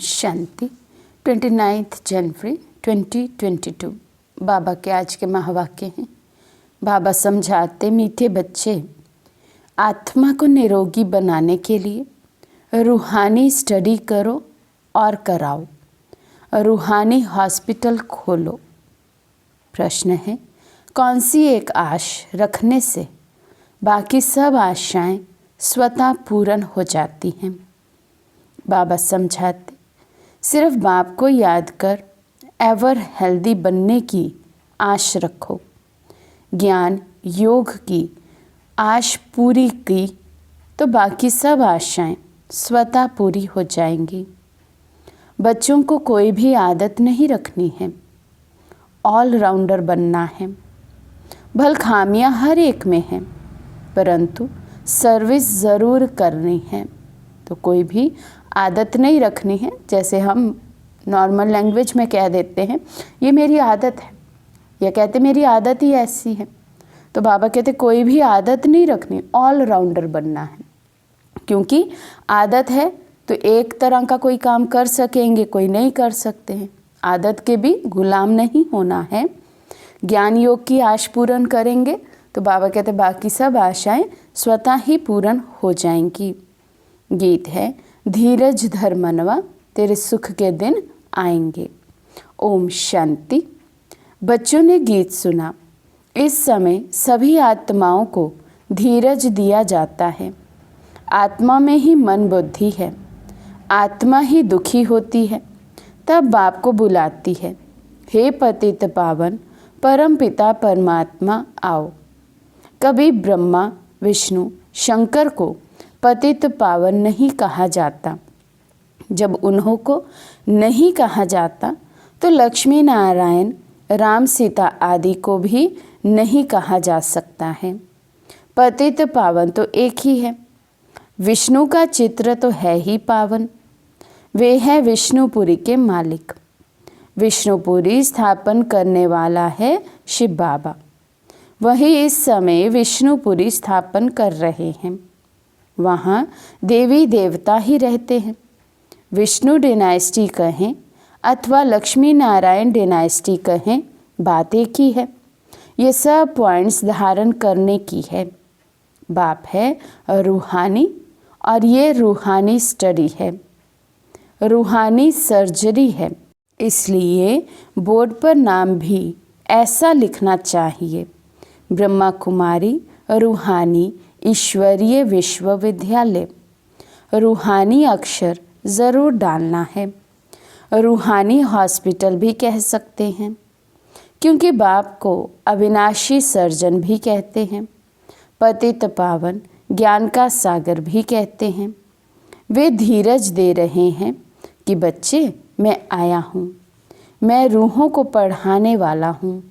शांति 29 जनवरी 2022। बाबा के आज के महावाक्य हैं। बाबा समझाते, मीठे बच्चे, आत्मा को निरोगी बनाने के लिए रूहानी स्टडी करो और कराओ, रूहानी हॉस्पिटल खोलो। प्रश्न है, कौन सी एक आश रखने से बाकी सब आशाएं स्वतः पूर्ण हो जाती हैं? बाबा समझाते, सिर्फ बाप को याद कर एवर हेल्दी बनने की आश रखो। ज्ञान योग की आश पूरी की तो बाकी सब आशाएं स्वतः पूरी हो जाएंगी। बच्चों को कोई भी आदत नहीं रखनी है, ऑलराउंडर बनना है। भल खामियां हर एक में हैं, परंतु सर्विस ज़रूर करनी है। तो कोई भी आदत नहीं रखनी है। जैसे हम नॉर्मल लैंग्वेज में कह देते हैं, ये मेरी आदत है, या कहते मेरी आदत ही ऐसी है। तो बाबा कहते कोई भी आदत नहीं रखनी, ऑलराउंडर बनना है। क्योंकि आदत है तो एक तरह का कोई काम कर सकेंगे, कोई नहीं कर सकते हैं। आदत के भी गुलाम नहीं होना है। ज्ञान योग की आश पूर्ण करेंगे तो बाबा कहते बाकी सब आशाएं स्वतः ही पूर्ण हो जाएंगी। गीत है, धीरज धर मनवा, तेरे सुख के दिन आएंगे। ओम शांति। बच्चों ने गीत सुना। इस समय सभी आत्माओं को धीरज दिया जाता है। आत्मा में ही मन बुद्धि है। आत्मा ही दुखी होती है, तब बाप को बुलाती है, हे पतित पावन परम पिता परमात्मा आओ। कभी ब्रह्मा विष्णु शंकर को पतित पावन नहीं कहा जाता। जब उन्हों को नहीं कहा जाता तो लक्ष्मी नारायण राम सीता आदि को भी नहीं कहा जा सकता है। पतित पावन तो एक ही है। विष्णु का चित्र तो है ही पावन। वे है विष्णुपुरी के मालिक। विष्णुपुरी स्थापन करने वाला है शिव बाबा। वही इस समय विष्णुपुरी स्थापन कर रहे हैं। वहाँ देवी देवता ही रहते हैं। विष्णु डिनाइस्टी कहें अथवा लक्ष्मी नारायण डिनाइस्टी कहें, बात एक ही है। ये सब पॉइंट्स धारण करने की है। बाप है रूहानी और ये रूहानी स्टडी है, रूहानी सर्जरी है। इसलिए बोर्ड पर नाम भी ऐसा लिखना चाहिए, ब्रह्मा कुमारी रूहानी ईश्वरीय विश्वविद्यालय। रूहानी अक्षर ज़रूर डालना है। रूहानी हॉस्पिटल भी कह सकते हैं, क्योंकि बाप को अविनाशी सर्जन भी कहते हैं। पतित पावन ज्ञान का सागर भी कहते हैं। वे धीरज दे रहे हैं कि बच्चे, मैं आया हूँ, मैं रूहों को पढ़ाने वाला हूँ।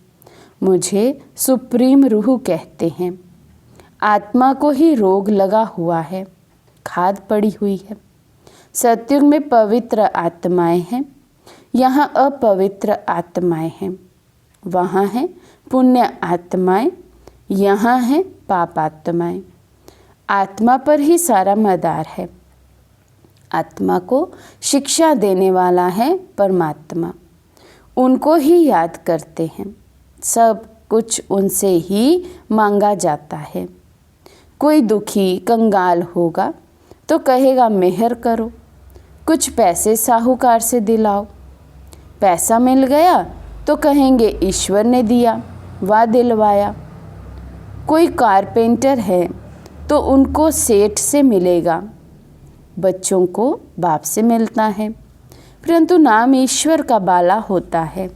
मुझे सुप्रीम रूह कहते हैं। आत्मा को ही रोग लगा हुआ है, खाद पड़ी हुई है। सतयुग में पवित्र आत्माएं हैं, यहाँ अपवित्र आत्माएं हैं। वहाँ हैं पुण्य आत्माएं, यहाँ हैं पाप आत्माएं। आत्मा पर ही सारा मदार है। आत्मा को शिक्षा देने वाला है परमात्मा। उनको ही याद करते हैं। सब कुछ उनसे ही मांगा जाता है। कोई दुखी कंगाल होगा तो कहेगा मेहर करो, कुछ पैसे साहूकार से दिलाओ। पैसा मिल गया तो कहेंगे ईश्वर ने दिया व दिलवाया। कोई कारपेंटर है तो उनको सेठ से मिलेगा। बच्चों को बाप से मिलता है, परंतु नाम ईश्वर का बाला होता है।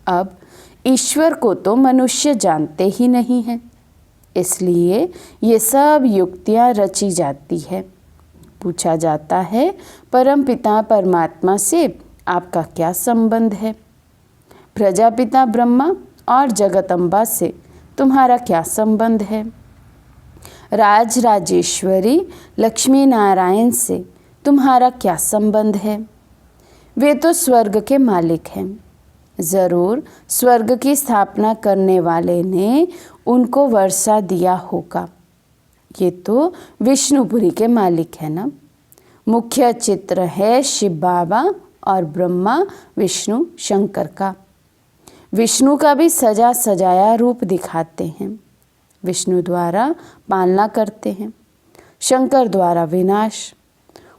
अब ईश्वर को तो मनुष्य जानते ही नहीं हैं, इसलिए ये सब युक्तियाँ रची जाती है। पूछा जाता है, परम पिता परमात्मा से आपका क्या संबंध है? प्रजापिता ब्रह्मा और जगदम्बा से तुम्हारा क्या संबंध है? राज राजेश्वरी लक्ष्मी नारायण से तुम्हारा क्या संबंध है? वे तो स्वर्ग के मालिक हैं। ज़रूर स्वर्ग की स्थापना करने वाले ने उनको वर्षा दिया होगा। ये तो विष्णुपुरी के मालिक है ना। मुख्य चित्र है शिव बाबा और ब्रह्मा विष्णु शंकर का। विष्णु का भी सजा सजाया रूप दिखाते हैं। विष्णु द्वारा पालना करते हैं, शंकर द्वारा विनाश।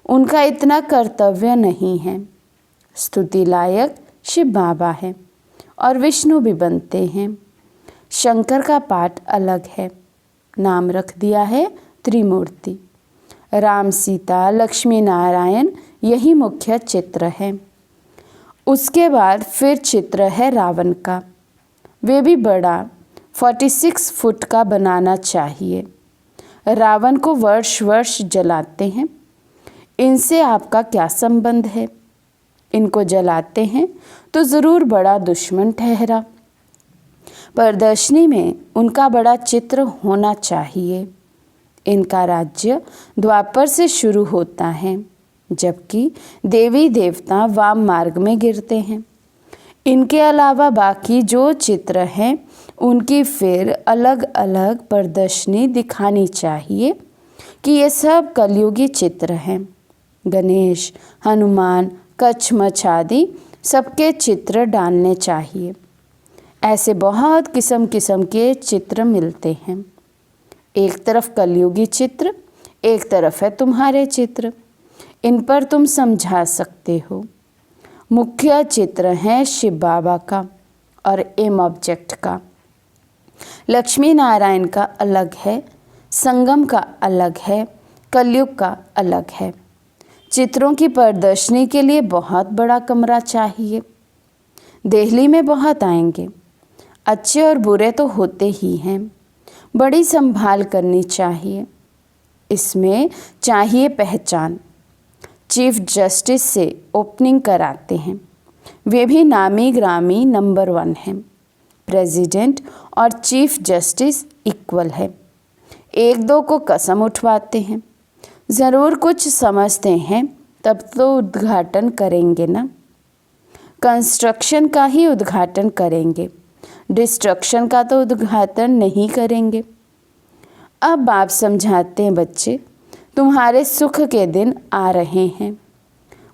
उनका इतना कर्तव्य नहीं है। स्तुति लायक शिव बाबा है और विष्णु भी बनते हैं। शंकर का पाठ अलग है। नाम रख दिया है त्रिमूर्ति। राम, सीता, लक्ष्मी नारायण यही मुख्य चित्र है। उसके बाद फिर चित्र है रावण का। वे भी बड़ा 46 फुट का बनाना चाहिए। रावण को वर्ष वर्ष जलाते हैं। इनसे आपका क्या संबंध है? इनको जलाते हैं तो ज़रूर बड़ा दुश्मन ठहरा। प्रदर्शनी में उनका बड़ा चित्र होना चाहिए। इनका राज्य द्वापर से शुरू होता है, जबकि देवी देवता वाम मार्ग में गिरते हैं। इनके अलावा बाकी जो चित्र हैं उनकी फिर अलग अलग प्रदर्शनी दिखानी चाहिए कि ये सब कलयुगी चित्र हैं। गणेश, हनुमान, कच्छमछ आदि सबके चित्र डालने चाहिए। ऐसे बहुत किस्म किस्म के चित्र मिलते हैं। एक तरफ कलयुगी चित्र, एक तरफ है तुम्हारे चित्र। इन पर तुम समझा सकते हो। मुख्य चित्र है शिव बाबा का और एम ऑब्जेक्ट का। लक्ष्मी नारायण का अलग है, संगम का अलग है, कलयुग का अलग है। चित्रों की प्रदर्शनी के लिए बहुत बड़ा कमरा चाहिए। दिल्ली में बहुत आएंगे। अच्छे और बुरे तो होते ही हैं। बड़ी संभाल करनी चाहिए। इसमें चाहिए पहचान। चीफ जस्टिस से ओपनिंग कराते हैं। वे भी नामी ग्रामी नंबर 1 हैं। प्रेसिडेंट और चीफ जस्टिस इक्वल है। एक दो को कसम उठवाते हैं। ज़रूर कुछ समझते हैं, तब तो उद्घाटन करेंगे ना। कंस्ट्रक्शन का ही उद्घाटन करेंगे, डिस्ट्रक्शन का तो उद्घाटन नहीं करेंगे। अब आप समझाते हैं, बच्चे तुम्हारे सुख के दिन आ रहे हैं।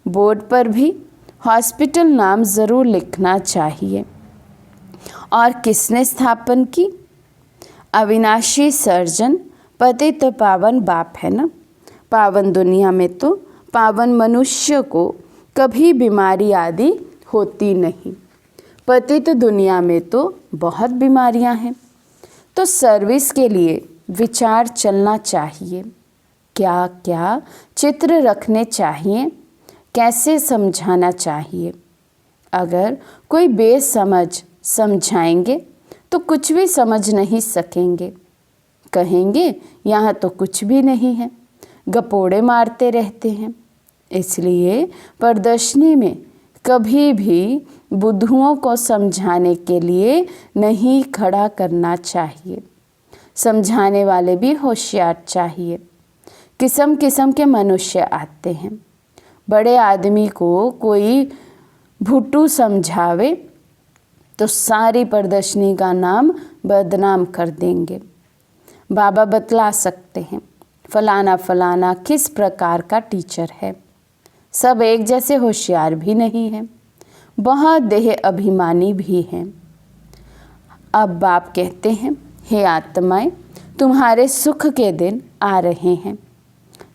बोर्ड पर भी हॉस्पिटल नाम ज़रूर लिखना चाहिए। और किसने स्थापन की? अविनाशी सर्जन पतित पावन बाप है ना। पावन दुनिया में तो पावन मनुष्य को कभी बीमारी आदि होती नहीं। पतित दुनिया में तो बहुत बीमारियां हैं। तो सर्विस के लिए विचार चलना चाहिए। क्या क्या चित्र रखने चाहिए, कैसे समझाना चाहिए। अगर कोई बेसमझ समझाएंगे तो कुछ भी समझ नहीं सकेंगे। कहेंगे यहाँ तो कुछ भी नहीं है, गपोड़े मारते रहते हैं। इसलिए प्रदर्शनी में कभी भी बुद्धुओं को समझाने के लिए नहीं खड़ा करना चाहिए। समझाने वाले भी होशियार चाहिए। किस्म किस्म के मनुष्य आते हैं। बड़े आदमी को कोई भुट्टू समझावे तो सारी प्रदर्शनी का नाम बदनाम कर देंगे। बाबा बतला सकते हैं फलाना फलाना किस प्रकार का टीचर है। सब एक जैसे होशियार भी नहीं हैं, बहुत देह अभिमानी भी हैं। अब बाप कहते हैं, हे आत्माएं, तुम्हारे सुख के दिन आ रहे हैं।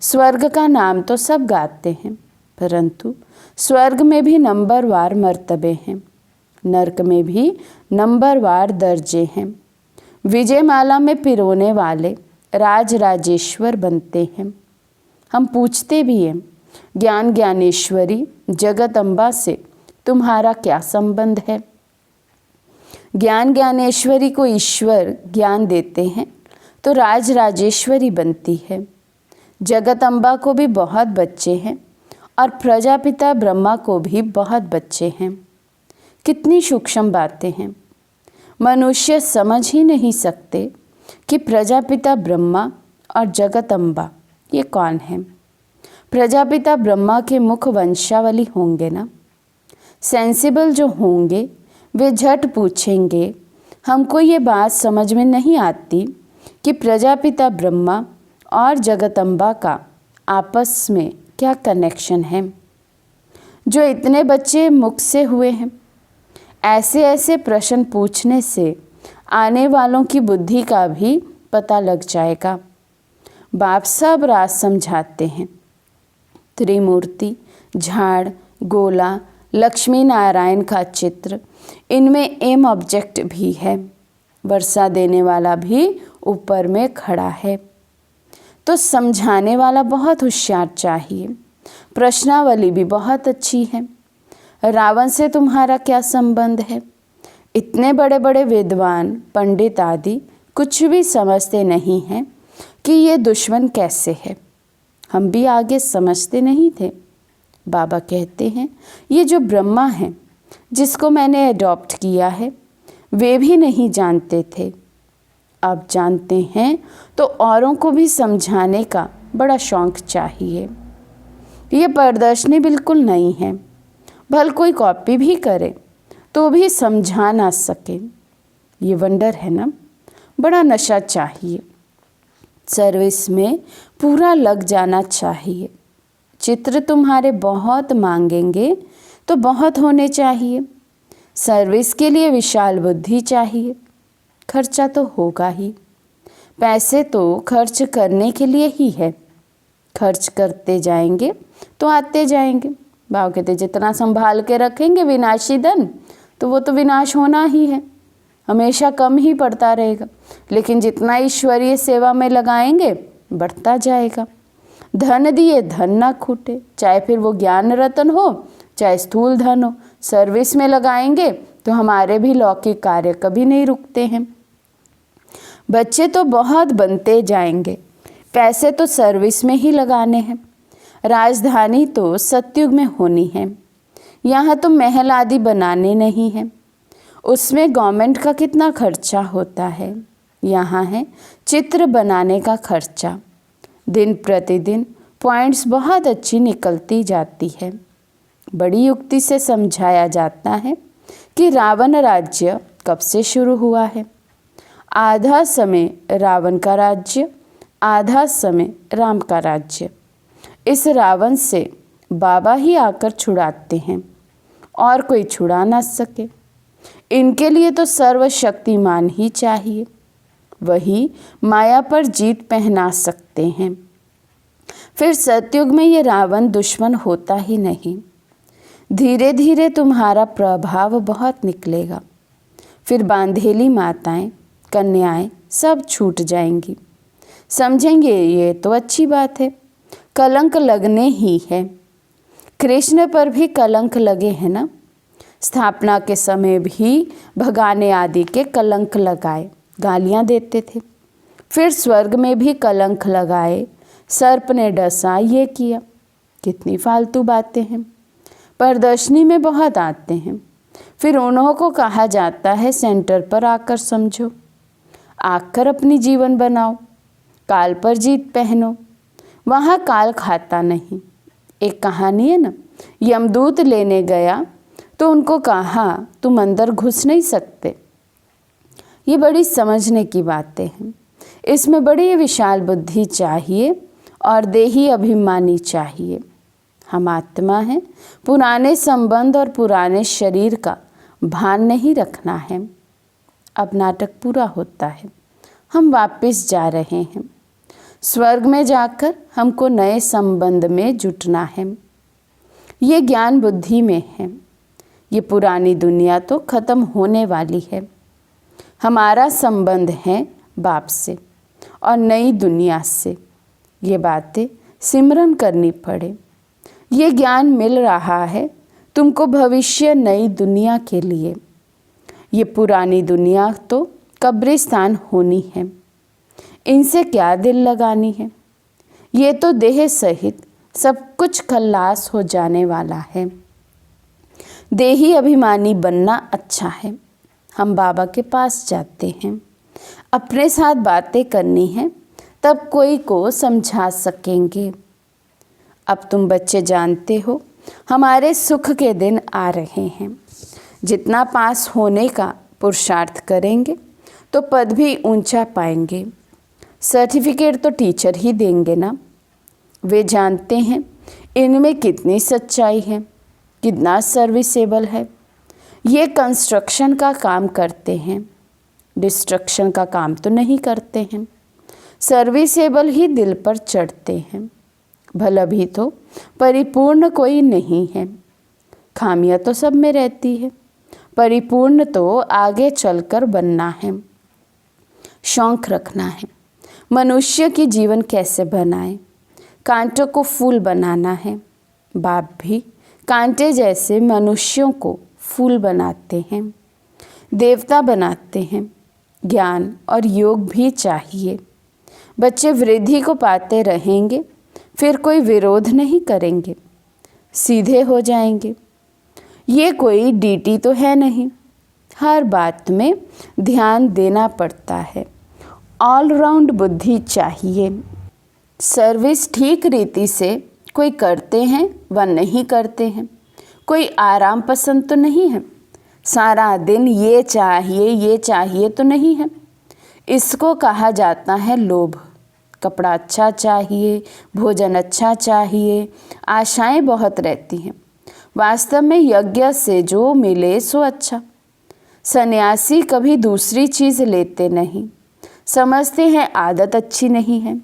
स्वर्ग का नाम तो सब गाते हैं, परंतु स्वर्ग में भी नंबरवार मर्तबे हैं, नरक में भी नंबरवार दर्जे हैं। विजयमाला में पिरोने वाले राज राजेश्वर बनते हैं। हम पूछते भी हैं, ज्ञान ज्ञानेश्वरी जगत अम्बा से तुम्हारा क्या संबंध है? ज्ञान ज्ञानेश्वरी को ईश्वर ज्ञान देते हैं तो राज राजेश्वरी बनती है। जगत अम्बा को भी बहुत बच्चे हैं और प्रजापिता ब्रह्मा को भी बहुत बच्चे हैं। कितनी सूक्ष्म बातें हैं। मनुष्य समझ ही नहीं सकते कि प्रजापिता ब्रह्मा और जगत अम्बा ये कौन है। प्रजापिता ब्रह्मा के मुख वंशावली होंगे ना। सेंसिबल जो होंगे वे झट पूछेंगे, हमको ये बात समझ में नहीं आती कि प्रजापिता ब्रह्मा और जगदम्बा का आपस में क्या कनेक्शन है। जो इतने बच्चे मुख से हुए हैं। ऐसे ऐसे प्रश्न पूछने से आने वालों की बुद्धि का भी पता लग जाएगा। बाप सब राज समझाते हैं। त्रिमूर्ति, झाड़, गोला, लक्ष्मी नारायण का चित्र, इनमें एम ऑब्जेक्ट भी है। वर्षा देने वाला भी ऊपर में खड़ा है। तो समझाने वाला बहुत होशियार चाहिए। प्रश्नावली भी बहुत अच्छी है। रावण से तुम्हारा क्या संबंध है? इतने बड़े बड़े विद्वान, पंडित आदि कुछ भी समझते नहीं हैं कि ये दुश्मन कैसे है। हम भी आगे समझते नहीं थे। बाबा कहते हैं ये जो ब्रह्मा है जिसको मैंने अडॉप्ट किया है, वे भी नहीं जानते थे। अब जानते हैं तो औरों को भी समझाने का बड़ा शौक चाहिए। ये प्रदर्शनी बिल्कुल नई है। भल कोई कॉपी भी करे तो भी समझा ना सके। ये वंडर है ना। बड़ा नशा चाहिए। सर्विस में पूरा लग जाना चाहिए। चित्र तुम्हारे बहुत मांगेंगे तो बहुत होने चाहिए। सर्विस के लिए विशाल बुद्धि चाहिए। खर्चा तो होगा ही। पैसे तो खर्च करने के लिए ही है। खर्च करते जाएंगे तो आते जाएंगे। बाबा कहते जितना संभाल के रखेंगे विनाशी धन, तो वो तो विनाश होना ही है, हमेशा कम ही पड़ता रहेगा। लेकिन जितना ईश्वरीय सेवा में लगाएंगे बढ़ता जाएगा। धन दिए धन ना खूटे, चाहे फिर वो ज्ञान रतन हो चाहे स्थूल धन हो। सर्विस में लगाएंगे तो हमारे भी लौकिक कार्य कभी नहीं रुकते हैं। बच्चे तो बहुत बनते जाएंगे। पैसे तो सर्विस में ही लगाने हैं। राजधानी तो सतयुग में होनी है। यहाँ तो महल आदि बनाने नहीं हैं। उसमें गवर्नमेंट का कितना खर्चा होता है। यहाँ है चित्र बनाने का खर्चा। दिन प्रतिदिन पॉइंट्स बहुत अच्छी निकलती जाती है। बड़ी युक्ति से समझाया जाता है कि रावण राज्य कब से शुरू हुआ है। आधा समय रावण का राज्य, आधा समय राम का राज्य। इस रावण से बाबा ही आकर छुड़ाते हैं और कोई छुड़ा ना सके। इनके लिए तो सर्वशक्तिमान ही चाहिए। वही माया पर जीत पहना सकते हैं। फिर सतयुग में ये रावण दुश्मन होता ही नहीं। धीरे धीरे तुम्हारा प्रभाव बहुत निकलेगा। फिर बांधेली माताएं, कन्याएं सब छूट जाएंगी। समझेंगे ये तो अच्छी बात है, कलंक लगने ही है। कृष्ण पर भी कलंक लगे हैं ना। स्थापना के समय भी भगाने आदि के कलंक लगाए, गालियां देते थे। फिर स्वर्ग में भी कलंक लगाए, सर्प ने डसा, ये किया। कितनी फालतू बातें हैं। प्रदर्शनी में बहुत आते हैं। फिर उन्हों को कहा जाता है सेंटर पर आकर समझो, आकर अपनी जीवन बनाओ, काल पर जीत पहनो। वहाँ काल खाता नहीं। एक कहानी है ना, यमदूत लेने गया तो उनको कहा तुम अंदर घुस नहीं सकते। ये बड़ी समझने की बातें हैं। इसमें बड़ी विशाल बुद्धि चाहिए और देही अभिमानी चाहिए। हम आत्मा हैं। पुराने संबंध और पुराने शरीर का भान नहीं रखना है। अब नाटक पूरा होता है। हम वापस जा रहे हैं। स्वर्ग में जाकर हमको नए संबंध में जुटना है। ये ज्ञान बुद्धि में है। ये पुरानी दुनिया तो खत्म होने वाली है। हमारा संबंध है बाप से और नई दुनिया से। ये बातें सिमरन करनी पड़े। ये ज्ञान मिल रहा है तुमको भविष्य नई दुनिया के लिए। ये पुरानी दुनिया तो कब्रिस्तान होनी है। इनसे क्या दिल लगानी है। ये तो देह सहित सब कुछ खल्लास हो जाने वाला है। देही अभिमानी बनना अच्छा है। हम बाबा के पास जाते हैं। अपने साथ बातें करनी है, तब कोई को समझा सकेंगे। अब तुम बच्चे जानते हो हमारे सुख के दिन आ रहे हैं। जितना पास होने का पुरुषार्थ करेंगे तो पद भी ऊंचा पाएंगे। सर्टिफिकेट तो टीचर ही देंगे ना। वे जानते हैं इनमें कितनी सच्चाई है। कितना सर्विसेबल है। ये कंस्ट्रक्शन का काम करते हैं, डिस्ट्रक्शन का काम तो नहीं करते हैं। सर्विसेबल ही दिल पर चढ़ते हैं। भला भी तो परिपूर्ण कोई नहीं है, खामियां तो सब में रहती है। परिपूर्ण तो आगे चलकर बनना है, शौक रखना है। मनुष्य की जीवन कैसे बनाए, कांटों को फूल बनाना है। बाप भी कांटे जैसे मनुष्यों को फूल बनाते हैं, देवता बनाते हैं। ज्ञान और योग भी चाहिए। बच्चे वृद्धि को पाते रहेंगे, फिर कोई विरोध नहीं करेंगे, सीधे हो जाएंगे। ये कोई ड्यूटी तो है नहीं, हर बात में ध्यान देना पड़ता है। ऑलराउंड बुद्धि चाहिए। सर्विस ठीक रीति से कोई करते हैं व नहीं करते हैं। कोई आराम पसंद तो नहीं है, सारा दिन ये चाहिए तो नहीं है। इसको कहा जाता है लोभ। कपड़ा अच्छा चाहिए, भोजन अच्छा चाहिए, आशाएं बहुत रहती हैं। वास्तव में यज्ञ से जो मिले सो अच्छा। सन्यासी कभी दूसरी चीज़ लेते नहीं, समझते हैं आदत अच्छी नहीं है।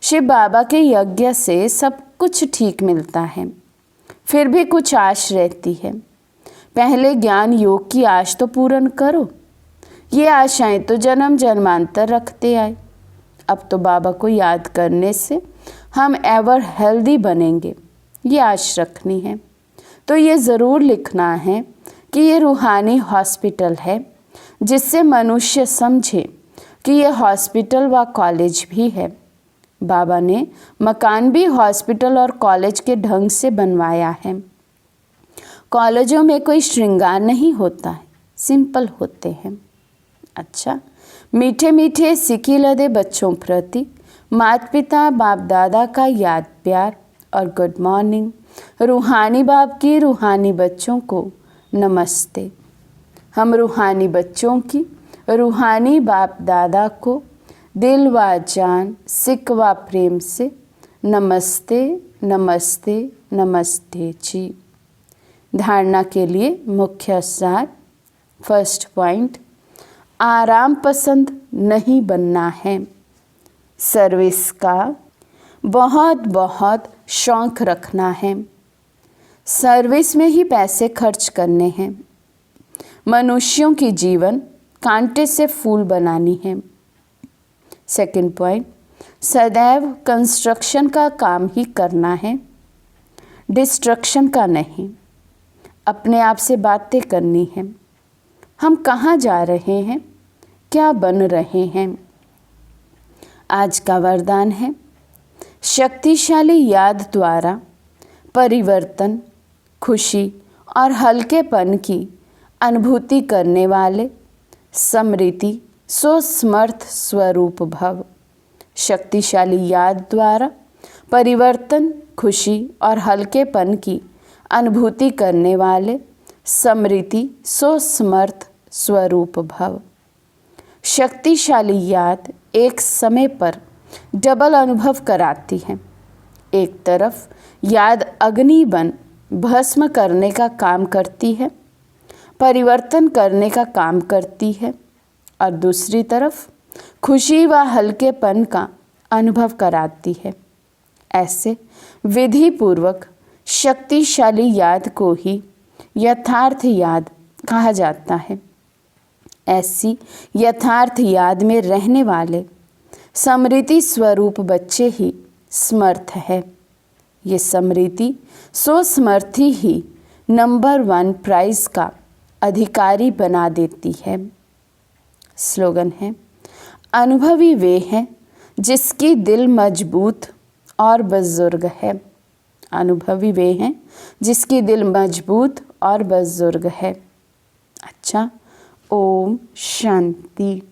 शिव बाबा के यज्ञ से सब कुछ ठीक मिलता है, फिर भी कुछ आश रहती है। पहले ज्ञान योग की आश तो पूर्ण करो। ये आशाएं तो जन्म जन्मांतर रखते आए। अब तो बाबा को याद करने से हम एवर हेल्दी बनेंगे, ये आश रखनी है। तो ये ज़रूर लिखना है कि ये रूहानी हॉस्पिटल है, जिससे मनुष्य समझे कि ये हॉस्पिटल व कॉलेज भी है। बाबा ने मकान भी हॉस्पिटल और कॉलेज के ढंग से बनवाया है। कॉलेजों में कोई श्रृंगार नहीं होता है, सिंपल होते हैं। अच्छा, मीठे मीठे सिकी लदे बच्चों प्रति माता पिता बाप दादा का याद प्यार और गुड मॉर्निंग। रूहानी बाप की रूहानी बच्चों को नमस्ते। हम रूहानी बच्चों की रूहानी बाप दादा को दिल व जान सिक व प्रेम से नमस्ते नमस्ते नमस्ते जी। धारणा के लिए मुख्य सार। फर्स्ट पॉइंट, आराम पसंद नहीं बनना है। सर्विस का बहुत बहुत शौक रखना है। सर्विस में ही पैसे खर्च करने हैं। मनुष्यों की जीवन कांटे से फूल बनानी है। सेकंड पॉइंट, सदैव कंस्ट्रक्शन का काम ही करना है, डिस्ट्रक्शन का नहीं। अपने आप से बातें करनी है। हम कहाँ जा रहे हैं, क्या बन रहे हैं। आज का वरदान है, शक्तिशाली याद द्वारा परिवर्तन, खुशी और हल्केपन की अनुभूति करने वाले स्मृति स्वसमर्थ स्वरूप भव। शक्तिशाली याद द्वारा परिवर्तन, खुशी और हल्केपन की अनुभूति करने वाले स्मृति स्वसमर्थ स्वरूप भव। शक्तिशाली याद एक समय पर डबल अनुभव कराती है। एक तरफ याद अग्नि बन भस्म करने का काम करती है, परिवर्तन करने का काम करती है, और दूसरी तरफ खुशी व हल्केपन का अनुभव कराती है। ऐसे विधि पूर्वक शक्तिशाली याद को ही यथार्थ याद कहा जाता है। ऐसी यथार्थ याद में रहने वाले स्मृति स्वरूप बच्चे ही समर्थ है। ये स्मृति स्वसमर्थी ही नंबर 1 प्राइज का अधिकारी बना देती है। स्लोगन है, अनुभवी वे हैं जिसकी दिल मजबूत और बुजुर्ग है। अनुभवी वे हैं जिसकी दिल मजबूत और बुजुर्ग है। अच्छा, ओम शांति।